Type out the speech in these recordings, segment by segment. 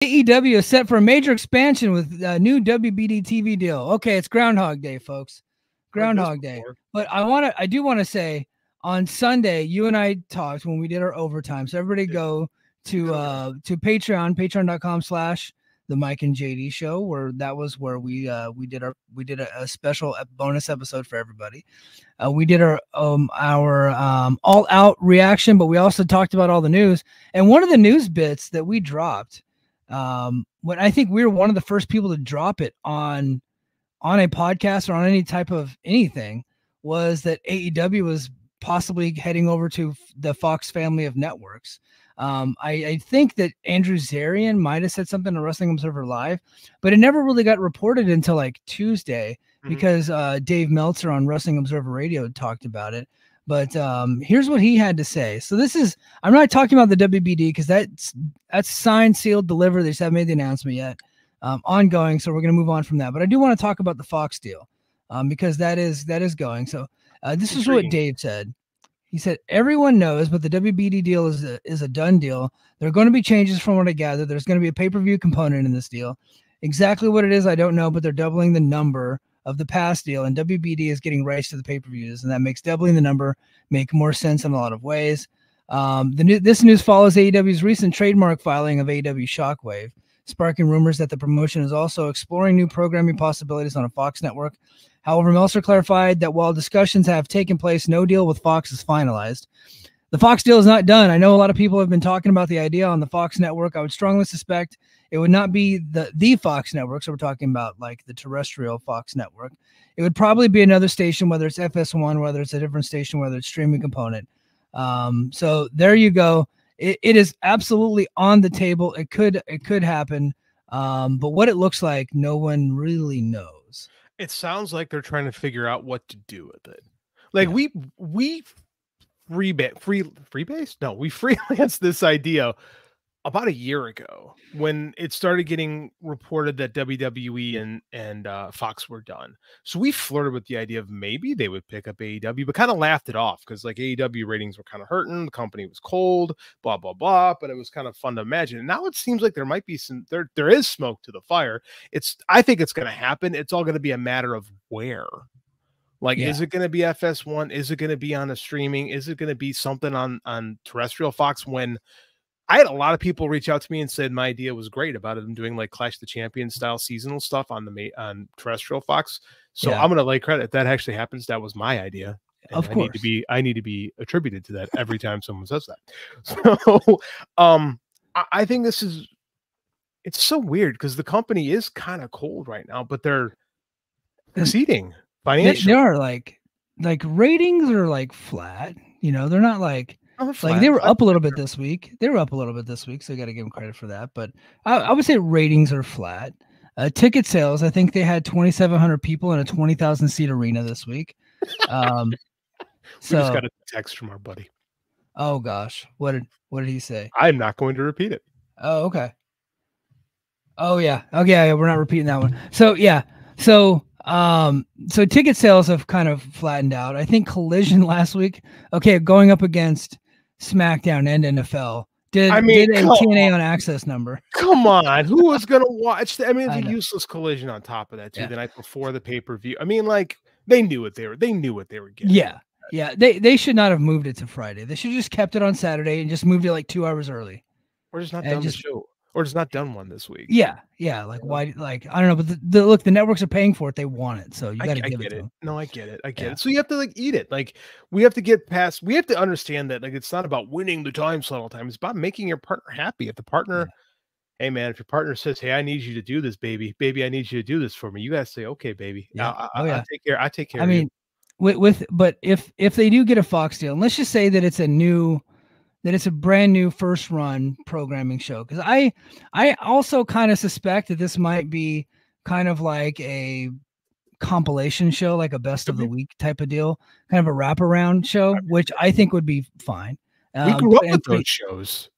AEW is set for a major expansion with a new WBD TV deal. Okay, it's Groundhog Day, folks. Groundhog Day. But I do want to say on Sunday, you and I talked when we did our overtime. So everybody go to Patreon, patreon.com/ the Mike and JD show, where that was where we did a special bonus episode for everybody. We did our all out reaction, but we also talked about all the news. And one of the news bits that we dropped, when I think we were one of the first people to drop it on a podcast or on any type of anything, was that AEW was possibly heading over to the Fox family of networks. I think that Andrew Zarian might have said something to Wrestling Observer Live, but it never really got reported until like Tuesday because Dave Meltzer on Wrestling Observer Radio talked about it. But here's what he had to say. So I'm not talking about the WBD because that's signed, sealed, delivered. They just haven't made the announcement yet. Ongoing. So we're going to move on from that. But I do want to talk about the Fox deal because that is going. So this is what Dave said. He said, everyone knows, but the WBD deal is a done deal. There are going to be changes from what I gather. There's going to be a pay-per-view component in this deal. Exactly what it is, I don't know, but they're doubling the number of the past deal, and WBD is getting rights to the pay-per-views, and that makes doubling the number make more sense in a lot of ways. This news follows AEW's recent trademark filing of AEW Shockwave, sparking rumors that the promotion is also exploring new programming possibilities on a Fox network. However, Meltzer clarified that while discussions have taken place, no deal with Fox is finalized. The Fox deal is not done. I know a lot of people have been talking about the idea on the Fox network. I would strongly suspect it would not be the Fox network. So we're talking about like the terrestrial Fox network. It would probably be another station, whether it's FS1, whether it's a different station, whether it's streaming component. So there you go. It is absolutely on the table. It could happen. But what it looks like, no one really knows. It sounds like they're trying to figure out what to do with it. Like we freelanced this idea about a year ago when it started getting reported that WWE and Fox were done. So we flirted with the idea of maybe they would pick up AEW, but kind of laughed it off because like AEW ratings were kind of hurting. The company was cold, blah, blah, blah. But it was kind of fun to imagine. And now it seems like there might be there is smoke to the fire. I think it's going to happen. It's all going to be a matter of where. Like, is it going to be FS1? Is it going to be on a streaming? Is it going to be something on terrestrial Fox? When I had a lot of people reach out to me and said my idea was great about them doing like Clash of the Champions style seasonal stuff on terrestrial Fox. So I'm going to lay credit. If that actually happens, that was my idea. And of course. I need to be attributed to that every time someone says that. So I think it's so weird because the company is kind of cold right now, but they're succeeding financially. They are like ratings are like flat. You know, they're not like they were up a little bit this week. So you got to give them credit for that. But I would say ratings are flat. Ticket sales, I think they had 2,700 people in a 20,000 seat arena this week. We just got a text from our buddy. Oh gosh, what did he say? I'm not going to repeat it. Oh, okay. Oh yeah. Okay, we're not repeating that one. So yeah. So ticket sales have kind of flattened out. I think Collision last week, going up against SmackDown and NFL, did a TNA on Access number. Come on, who was going to watch? I mean, it's a useless Collision on top of that too. The night before the pay-per-view. I mean, like they knew what they were getting. Yeah. They should not have moved it to Friday. They should have just kept it on Saturday and just moved it like 2 hours early. Or just not done the show. Or just not done one this week. Yeah. Like why? Like I don't know, but look, the networks are paying for it. They want it, so you got to give it to them. No, I get it. So you have to like eat it. Like we have to get past. We have to understand that like it's not about winning the time slot all the time. It's about making your partner happy. If the partner, hey man, if your partner says, "Hey, I need you to do this, baby, I need you to do this for me," you got to say, "Okay, baby, I take care." I mean, but if they do get a Fox deal, and let's just say that it's a brand new first run programming show. Because I also kind of suspect that this might be kind of like a compilation show, like a best of the week type of deal, kind of a wraparound show, which I think would be fine. We grew up with those shows.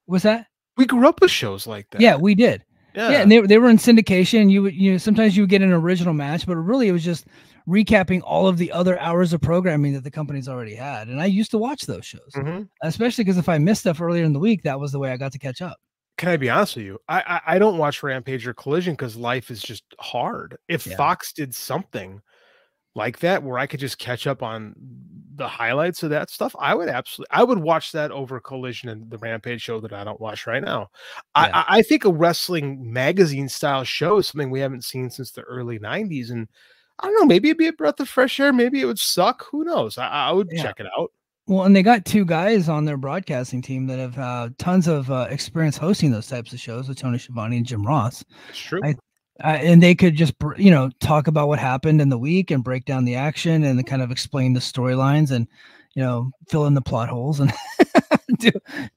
What's that? We grew up with shows like that. Yeah, we did. Yeah, and they were in syndication. You sometimes you would get an original match, but really it was just recapping all of the other hours of programming that the company's already had. And I used to watch those shows, especially because if I missed stuff earlier in the week, that was the way I got to catch up. Can I be honest with you? I don't watch Rampage or Collision because life is just hard. If Yeah. Fox did something like that where I could just catch up on the highlights of that stuff, I would watch that over Collision and the Rampage show that I don't watch right now. Yeah. I think a wrestling magazine style show is something we haven't seen since the early 90s. And I don't know, maybe it'd be a breath of fresh air. Maybe it would suck. Who knows? I would check it out. Well, and they got two guys on their broadcasting team that have tons of experience hosting those types of shows with Tony Schiavone and Jim Ross. It's true. And they could just, talk about what happened in the week and break down the action and kind of explain the storylines and, fill in the plot holes and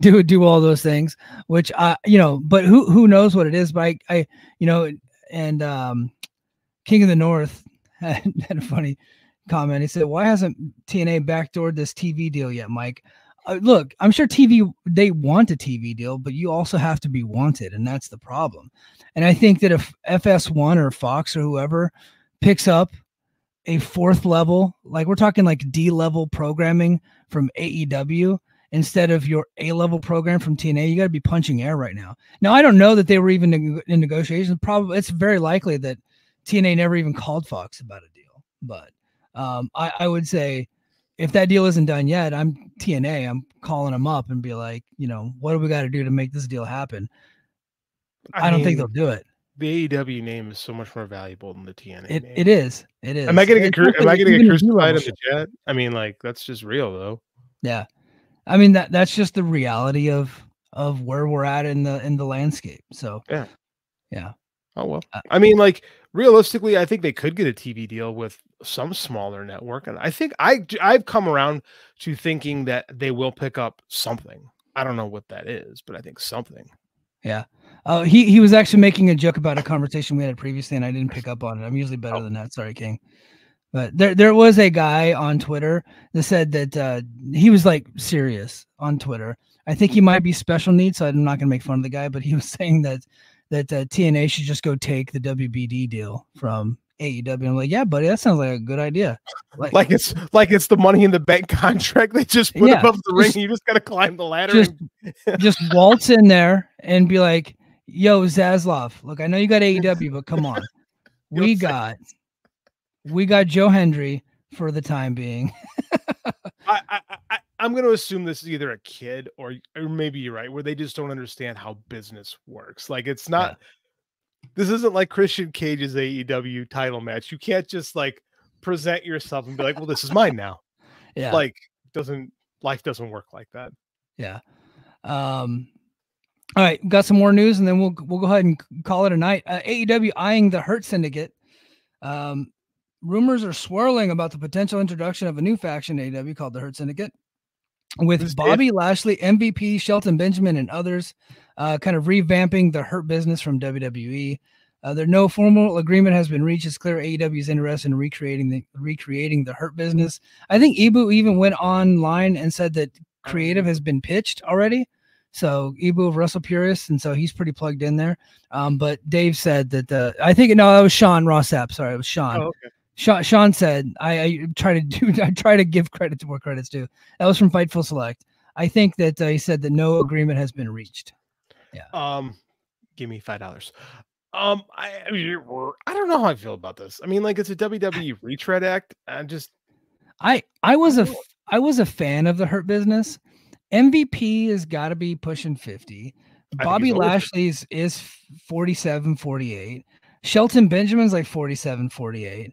do all those things, which but who knows what it is, but and King of the North had a funny comment. He said, "Why hasn't TNA backdoored this TV deal yet, Mike?" Look, I'm sure they want a TV deal, but you also have to be wanted, and that's the problem. And I think that if FS1 or Fox or whoever picks up a fourth level, like we're talking like D level programming from AEW instead of your A level program from TNA, you got to be punching air right now. Now, I don't know that they were even in negotiations. Probably it's very likely that TNA never even called Fox about a deal, but I would say if that deal isn't done yet, I'm TNA. I'm calling them up and be like, what do we got to do to make this deal happen? I don't think they'll do it. The AEW name is so much more valuable than the TNA name. It is. It is. Am I getting get crucified in the chat? I mean, like, that's just real though. Yeah. I mean, that's just the reality of where we're at in the landscape. So yeah. Oh, well, I mean, like, realistically, I think they could get a TV deal with some smaller network. And I think I've come around to thinking that they will pick up something. I don't know what that is, but I think something. Yeah. He was actually making a joke about a conversation we had previously, and I didn't pick up on it. I'm usually better than that. Sorry, King. But there was a guy on Twitter that said that he was like serious on Twitter. I think he might be special needs, so I'm not going to make fun of the guy, but he was saying that TNA should just go take the WBD deal from AEW. I'm like, yeah, buddy, that sounds like a good idea. Like it's the Money in the Bank contract they just put above the ring. You just got to climb the ladder. Just waltz in there and be like, yo, Zaslav, look, I know you got AEW, but come on. We got Joe Hendry for the time being. I'm going to assume this is either a kid or maybe you're right, where they just don't understand how business works. Like, it's not, this isn't like Christian Cage's AEW title match. You can't just like present yourself and be like, well, this is mine now. Yeah. Like, life doesn't work like that. Yeah. All right. Got some more news and then we'll go ahead and call it a night. AEW eyeing the Hurt Syndicate. Rumors are swirling about the potential introduction of a new faction in AEW called the Hurt Syndicate, with Bobby Lashley, MVP, Shelton Benjamin, and others kind of revamping the Hurt Business from WWE. There no formal agreement has been reached. It's clear AEW is interested in recreating the Hurt Business. I think Ibu even went online and said that creative has been pitched already. So Ibu of Wrestle Purists, and so he's pretty plugged in there. But Dave said that I think that was Sean Rossap. Sorry, it was Sean. Oh, okay. Sean said, I try to give credit to where credit's due. That was from Fightful Select. I think that he said that no agreement has been reached. Yeah. Give me $5. I don't know how I feel about this. I mean, like, it's a WWE retread act. I was a fan of the Hurt Business. MVP has got to be pushing 50. Bobby Lashley's is 47, 48. Shelton Benjamin's like 47, 48.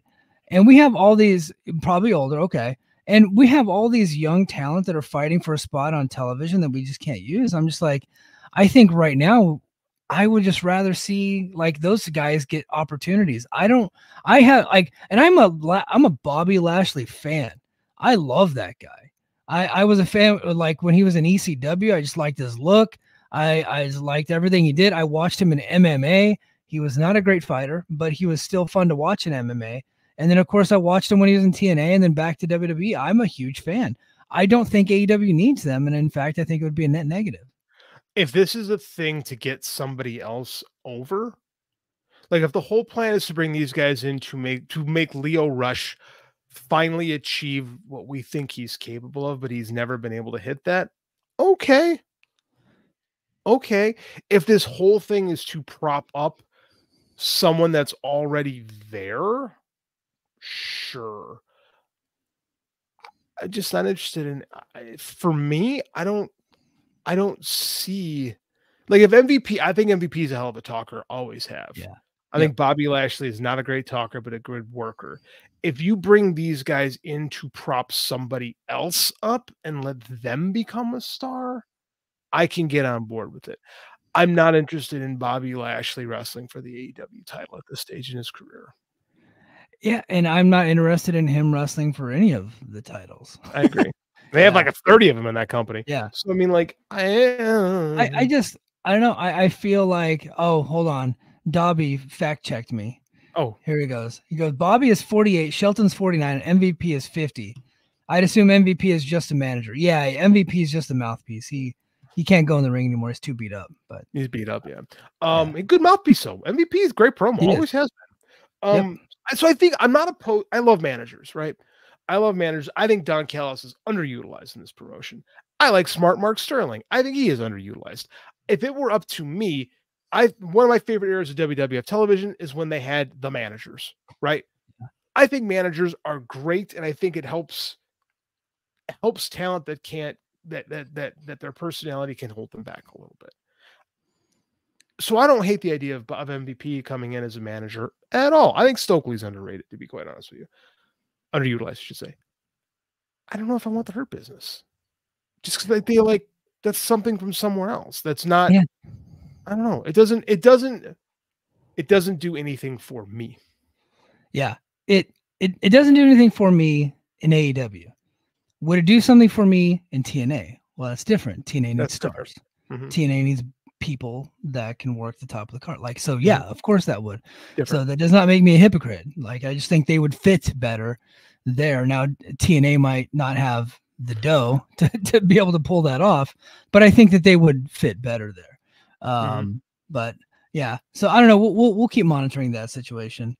And we have all these, probably older, okay. And we have all these young talent that are fighting for a spot on television that we just can't use. I'm just like, I think right now, I would just rather see like those guys get opportunities. I'm a Bobby Lashley fan. I love that guy. I was a fan, like when he was in ECW, I just liked his look. I just liked everything he did. I watched him in MMA. He was not a great fighter, but he was still fun to watch in MMA. And then, of course, I watched him when he was in TNA and then back to WWE. I'm a huge fan. I don't think AEW needs them. And in fact, I think it would be a net negative. If this is a thing to get somebody else over, like if the whole plan is to bring these guys in to make Leo Rush finally achieve what we think he's capable of, but he's never been able to hit that. Okay. Okay, if this whole thing is to prop up someone that's already there, sure. I'm just not interested in for me, I don't see like if MVP, I think MVP is a hell of a talker, always have. Yeah. I Yep. think Bobby Lashley is not a great talker, but a good worker. If you bring these guys in to prop somebody else up and let them become a star, I can get on board with it. I'm not interested in Bobby Lashley wrestling for the AEW title at this stage in his career. Yeah, and I'm not interested in him wrestling for any of the titles. I agree. They have like a 30 of them in that company. Yeah. So I mean, like, I just I don't know. I feel like, oh, hold on. Dobby fact checked me. oh, Here he goes. He goes, Bobby is 48, Shelton's 49, and MVP is 50. I'd assume MVP is just a manager. Yeah, MVP is just a mouthpiece. He can't go in the ring anymore. He's too beat up. But he's beat up, yeah. A good mouthpiece, so MVP is great promo, He is. always has been. So I think I'm not opposed. I love managers, right? I love managers. I think Don Callis is underutilized in this promotion. I like smart Mark Sterling. I think he is underutilized. If it were up to me, one of my favorite eras of WWF television is when they had the managers, right? I think managers are great, and I think it helps talent that can't that their personality can hold them back a little bit. So I don't hate the idea of MVP coming in as a manager at all. I think Stokely's underrated, to be quite honest with you. Underutilized, I should say. I don't know if I want the Hurt Business. Just because I feel like that's something from somewhere else. That's not, Yeah. I don't know. It doesn't do anything for me. Yeah. It doesn't do anything for me in AEW. Would it do something for me in TNA? Well, that's different. TNA needs stars. Mm-hmm. TNA needs people that can work the top of the card. Like, so yeah, of course that would. Different. So that does not make me a hypocrite. Like, I just think they would fit better there. Now, TNA might not have the dough to be able to pull that off, but I think that they would fit better there. But yeah, so I don't know. We'll keep monitoring that situation.